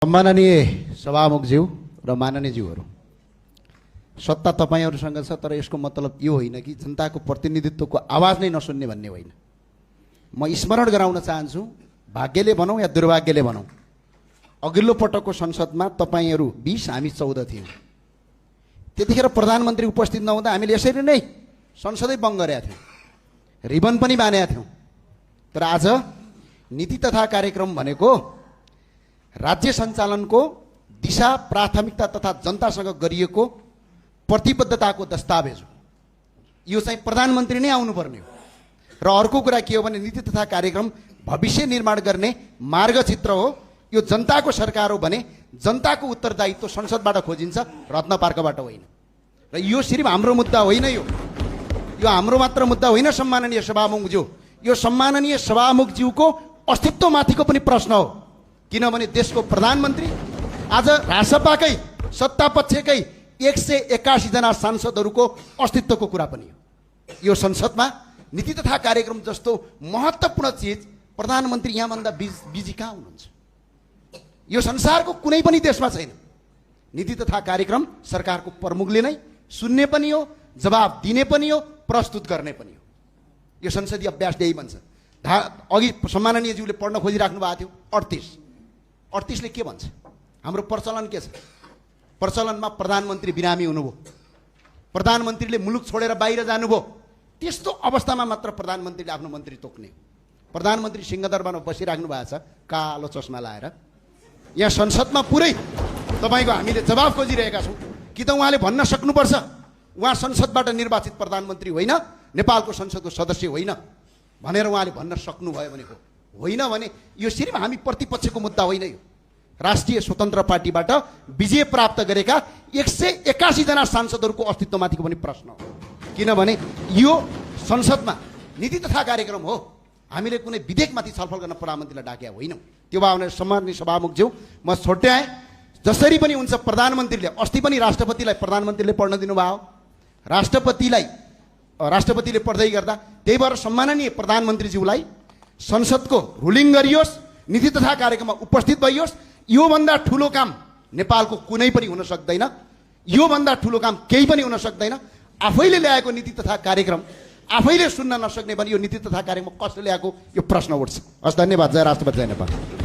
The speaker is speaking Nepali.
सम्माननीय सभामुखज्यू र माननीयज्यूहरू, सत्ता तपाईहरुसँग छ, तर यसको मतलब यो होइन कि जनताको प्रतिनिधित्वको आवाज नै नसुन्ने भन्ने होइन। म स्मरण गराउन चाहन्छु, भाग्यले भनौँ या दुर्भाग्यले भनौँ, अघिल्लो पटकको संसदमा तपाईहरु 20 हामी 14 थियौँ। त्यतिखेर प्रधानमन्त्री उपस्थित नहुँदा हामीले यसरी नै संसदै बन्द गरेका थियौँ, रिबन पनि बानेका थियौँ। तर आज नीति तथा कार्यक्रम भनेको राज्य सञ्चालनको दिशा, प्राथमिकता तथा जनतासँग गरिएको प्रतिबद्धताको दस्तावेज हो। यो चाहिँ प्रधानमन्त्री नै आउनुपर्ने हो। र अर्को कुरा के हो भने नीति तथा कार्यक्रम भविष्य निर्माण गर्ने मार्गचित्र हो। यो जनताको सरकार हो भने जनताको उत्तरदायित्व संसदबाट खोजिन्छ, रत्न पार्कबाट होइन। र यो सिर्फ हाम्रो मुद्दा होइन, यो हाम्रो मात्र मुद्दा होइन। सम्माननीय सभामुखज्यू, यो सम्माननीय सभामुखज्यूको अस्तित्वमाथिको पनि प्रश्न हो। किनभने देशको प्रधानमन्त्री आज रासपाकै सत्तापक्षकै 181 जना सांसदहरूको अस्तित्वको कुरा पनि हो। यो संसदमा नीति तथा कार्यक्रम जस्तो महत्त्वपूर्ण चिज प्रधानमन्त्री यहाँभन्दा बिजी कहाँ हुनुहुन्छ? यो संसारको कुनै पनि देशमा छैन। नीति तथा कार्यक्रम सरकारको प्रमुखले नै सुन्ने पनि हो, जवाब दिने पनि हो, प्रस्तुत गर्ने पनि हो। यो संसदीय अभ्यास यही भन्छ। अघि सम्माननीयज्यूले पढ्न खोजिराख्नु भएको थियो 38 ले के भन्छ? हाम्रो प्रचलन के छ? प्रचलनमा प्रधानमन्त्री बिरामी हुनुभयो, प्रधानमन्त्रीले मुलुक छोडेर बाहिर जानुभयो, त्यस्तो अवस्थामा मात्र प्रधानमन्त्रीले आफ्नो मन्त्री तोक्ने। प्रधानमन्त्री सिंहदरबारमा बसिराख्नु भएको छ कालो चस्मा लाएर। यहाँ संसदमा पुरै तपाईको हामीले जवाफ खोजिरहेका छौँ कि त उहाँले भन्न सक्नुपर्छ उहाँ संसदबाट निर्वाचित प्रधानमन्त्री होइन, नेपालको संसदको सदस्य होइन भनेर उहाँले भन्न सक्नुभयो भने होइन भने यो सिर्फ हामी प्रतिपक्षको मुद्दा होइन। यो राष्ट्रिय स्वतन्त्र पार्टीबाट विजय प्राप्त गरेका 181 जना सांसदहरूको अस्तित्वमाथिको पनि प्रश्न हो। किनभने यो संसदमा नीति तथा कार्यक्रम हो, हामीले कुनै विधेयकमाथि छलफल गर्न प्रधानमन्त्रीलाई डाकेका होइनौँ। त्यो भावना सम्माननीय सभामुखज्यू म छोट्याएँ। जसरी पनि हुन्छ प्रधानमन्त्रीले अस्ति पनि राष्ट्रपतिलाई प्रधानमन्त्रीले पढ्न दिनुभयो, राष्ट्रपतिले पढ्दै गर्दा त्यही भएर सम्माननीय प्रधानमन्त्रीज्यूलाई संसदको रुलिङ गरियोस्, नीति तथा कार्यक्रममा उपस्थित भइयोस्। योभन्दा ठुलो काम नेपालको कुनै पनि हुन सक्दैन, योभन्दा ठुलो काम केही पनि हुन सक्दैन। आफैले ल्याएको नीति तथा कार्यक्रम आफैले सुन्न नसक्ने भने यो नीति तथा कार्यक्रम कसले ल्याएको, यो प्रश्न उठ्छ। हस्, धन्यवाद। जय राष्ट्रपति, जय नेपाल।